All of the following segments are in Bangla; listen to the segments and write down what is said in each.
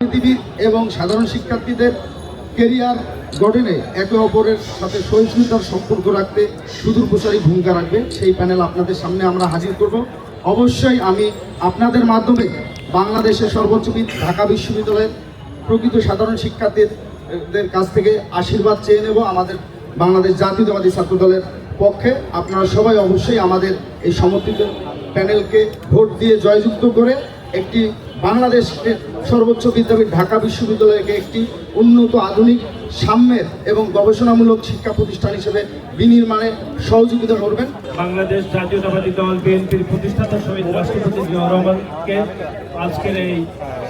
পৃথিবীর এবং সাধারণ শিক্ষার্থীদের কেরিয়ার গঠনে একে অপরের সাথে সহিষ্ণুতার সম্পর্ক রাখতে সুদূর প্রসারী ভূমিকা রাখবে সেই প্যানেল আপনাদের সামনে আমরা হাজির করব। অবশ্যই আমি আপনাদের মাধ্যমে বাংলাদেশের সর্বোচ্চবিদ ঢাকা বিশ্ববিদ্যালয়ের প্রকৃত সাধারণ শিক্ষার্থীদের কাছ থেকে আশীর্বাদ চেয়ে নেব আমাদের বাংলাদেশ জাতীয়তাবাদী ছাত্রদলের পক্ষে। আপনারা সবাই অবশ্যই আমাদের এই সমর্থিত প্যানেলকে ভোট দিয়ে জয়যুক্ত করে একটি বাংলাদেশের সর্বোচ্চ বিদ্যাপীঠ ঢাকা বিশ্ববিদ্যালয়কে একটি উন্নত আধুনিক সাম্যের এবং গবেষণামূলক শিক্ষা প্রতিষ্ঠান হিসেবে বিনির্মাণে সহযোগিতা করবেন। বাংলাদেশ জাতীয়তাবাদী দল বিএনপির প্রতিষ্ঠাতা শহীদ রাষ্ট্রপতি জিয়াউর রহমানকে আজকের এই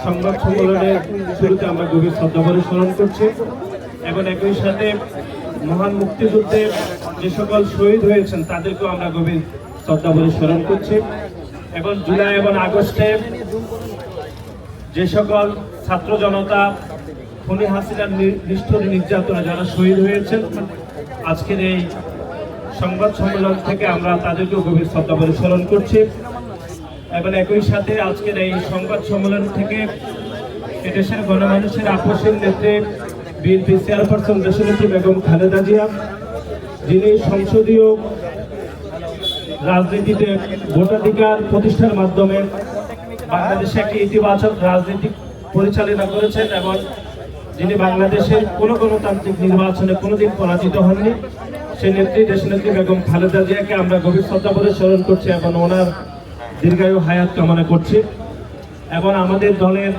সংবাদ সম্মেলনের শুরুতে আমরা গভীর শ্রদ্ধাভরে স্মরণ করছি এবং একই সাথে মহান মুক্তিযুদ্ধে যে সকল শহীদ হয়েছেন তাদেরকেও আমরা গভীর শ্রদ্ধাভরে স্মরণ করছি এবং জুলাই এবং আগস্টে যে সকল ছাত্র জনতা খুনি হাসিনার নিষ্ঠুর নির্যাতনে যারা শহীদ হয়েছেন আজকের এই সংবাদ সম্মেলন থেকে আমরা তাদেরকেও গভীর শ্রদ্ধাভরে স্মরণ করছি এবং একই সাথে আজকের এই সংবাদ সম্মেলন থেকে এদেশের গণমানুষের আপসের নেত্রী বিএনপি চেয়ারপারসন দেশনেত্রী বেগম খালেদা জিয়া, যিনি সংসদীয় রাজনীতিতে ভোটাধিকার প্রতিষ্ঠার মাধ্যমে বাংলাদেশে একটি ইতিবাচক রাজনীতি পরিচালনা করেছেন এবং যিনি বাংলাদেশের কোনো গণতান্ত্রিক নির্বাচনে কোনোদিন পরাজিত হননি, সেই নেত্রী দেশনেত্রী বেগম খালেদা জিয়াকে আমরা গভীর শ্রদ্ধাভরে স্মরণ করছি এবং ওনার দীর্ঘায়ু হায়াত কামনা করছি এবং আমাদের দলের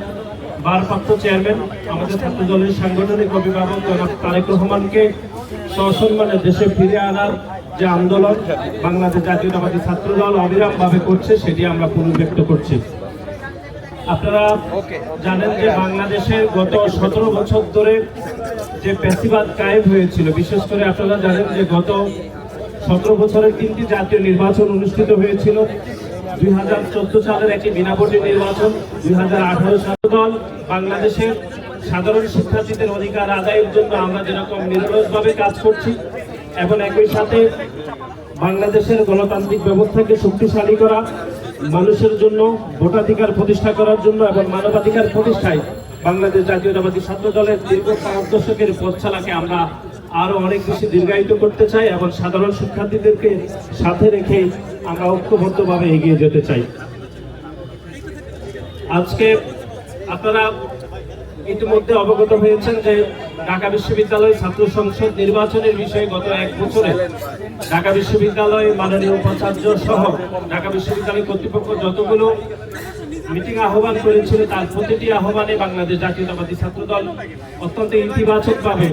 ভারপ্রাপ্ত চেয়ারম্যান আমাদের ছাত্র দলের সাংগঠনিক অভিভাবক জনাব তারেক রহমানকে সসম্মানে দেশে ফিরে আনার যে আন্দোলন বাংলাদেশ জাতীয়তাবাদী ছাত্র দল অবিরামভাবে করছে সেটি আমরা পুনর্ব্যক্ত করছি। আপনারা জানেন যে বাংলাদেশের গত 17 বছর ধরে যে ফ্যাসিবাদ কায়েম হয়েছিল, বিশেষ করে আপনারা জানেন যে গত 17 বছরের 3টি জাতীয় নির্বাচন অনুষ্ঠিত হয়েছিল। 2014 সালের একটি বিনা ভোটের নির্বাচন, 2018 সালের দল বাংলাদেশের সাধারণ শিক্ষার্থীদের অধিকার আদায়ের জন্য আমরা যেরকম নিরলসভাবে কাজ করছি এবং একই সাথে বাংলাদেশের গণতান্ত্রিক ব্যবস্থাকে শক্তিশালী করা, মানুষের জন্য ভোটাধিকার প্রতিষ্ঠা করার জন্য এবং মানবাধিকার প্রতিষ্ঠায় বাংলাদেশ জাতীয়তাবাদী ছাত্র দলের দীর্ঘ 5 দশকের পথচলাকে আমরা আরো অনেক বেশি দীর্ঘায়িত করতে চাই এবং সাধারণ শিক্ষার্থীদেরকে সাথে রেখে আমরা ঐক্যবদ্ধভাবে এগিয়ে যেতে চাই। আজকে আপনারা ইতিমধ্যে অবগত হয়েছেন যে ঢাকা বিশ্ববিদ্যালয় ছাত্র সংসদ নির্বাচনের বিষয়ে গত 1 বছরে ঢাকা বিশ্ববিদ্যালয় মাননীয় উপাচার্য সহ ঢাকা বিশ্ববিদ্যালয় কর্তৃপক্ষ যতগুলো মিটিং আহ্বান করেছিল তার প্রতিটি আহ্বানে বাংলাদেশ জাতীয়তাবাদী ছাত্র দল অত্যন্ত ইতিবাচকভাবে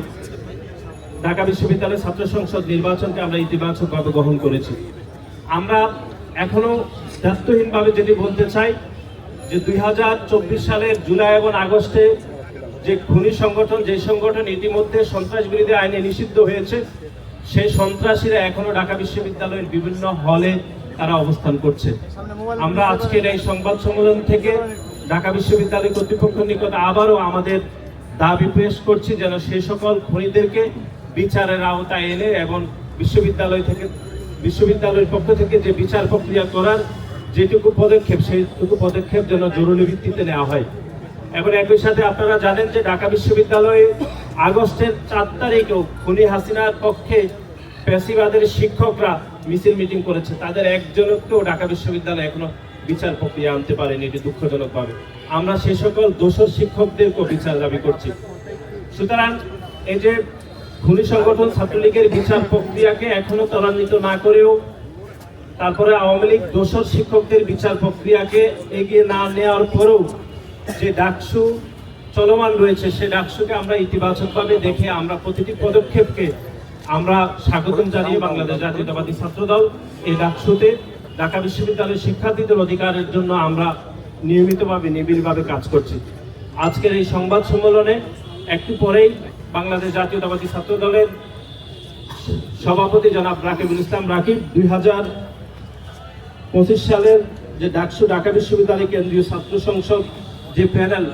ঢাকা বিশ্ববিদ্যালয় ছাত্র সংসদ নির্বাচনকে আমরা ইতিবাচকভাবে গ্রহণ করেছি। আমরা এখনো দায়িত্বহীনভাবে যদি বলতে চাই যে 2024 সালের জুলাই এবং আগস্টে যে খুনি সংগঠন, যে সংগঠন ইতিমধ্যে সন্ত্রাস বিরোধী আইনে নিষিদ্ধ হয়েছে, সেই সন্ত্রাসীরা এখনো ঢাকা বিশ্ববিদ্যালয়ের বিভিন্ন হলে তারা অবস্থান করছে। আমরা আজকের এই সংবাদ সম্মেলন থেকে ঢাকা বিশ্ববিদ্যালয় কর্তৃপক্ষের নিকট আবারও আমাদের দাবি পেশ করছি যেন সেই সকল খুনিদেরকে বিচারের আওতায় এনে এবং বিশ্ববিদ্যালয়ের পক্ষ থেকে যে বিচার প্রক্রিয়া করার যেটুকু পদক্ষেপ সেইটুকু পদক্ষেপ যেন জরুরি ভিত্তিতে নেওয়া হয়। এবং একই সাথে আপনারা জানেন যে ঢাকা বিশ্ববিদ্যালয়ে আগস্টের 4 তারিখেও খুনি হাসিনার পক্ষে ফ্যাসিবাদের শিক্ষকরা মিছিল মিটিং করেছে, তাদের একজনকেও ঢাকা বিশ্ববিদ্যালয় এখনো বিচার প্রক্রিয়া আনতে পারেনি, এটি দুঃখজনকভাবে। আমরা সেই সকল দোষর শিক্ষকদেরকেও বিচার দাবি করছি। সুতরাং এই যে খুনি সংগঠন ছাত্রলীগের বিচার প্রক্রিয়াকে এখনো ত্বরান্বিত না করেও তারপরে আওয়ামী লীগ দোষর শিক্ষকদের বিচার প্রক্রিয়াকে এগিয়ে না নেওয়ার পরেও যে ডাকসু চলমান রয়েছে সে ডাকসুকে আমরা ইতিবাচকভাবে দেখে আমরা প্রতিটি পদক্ষেপকে আমরা স্বাগতম জানিয়ে বাংলাদেশ জাতীয়তাবাদী ছাত্রদল এই ডাকসুতে ঢাকা বিশ্ববিদ্যালয়ের শিক্ষার্থীদের অধিকারের জন্য আমরা নিয়মিতভাবে নিবিড়ভাবে কাজ করছি। আজকের এই সংবাদ সম্মেলনে একটু পরেই বাংলাদেশ জাতীয়তাবাদী ছাত্রদলের সভাপতি জনাব রাকিবুল ইসলাম রাকিব 2025 সালের যে ডাকসু ঢাকা বিশ্ববিদ্যালয় কেন্দ্রীয় ছাত্র সংসদ যে প্যানেল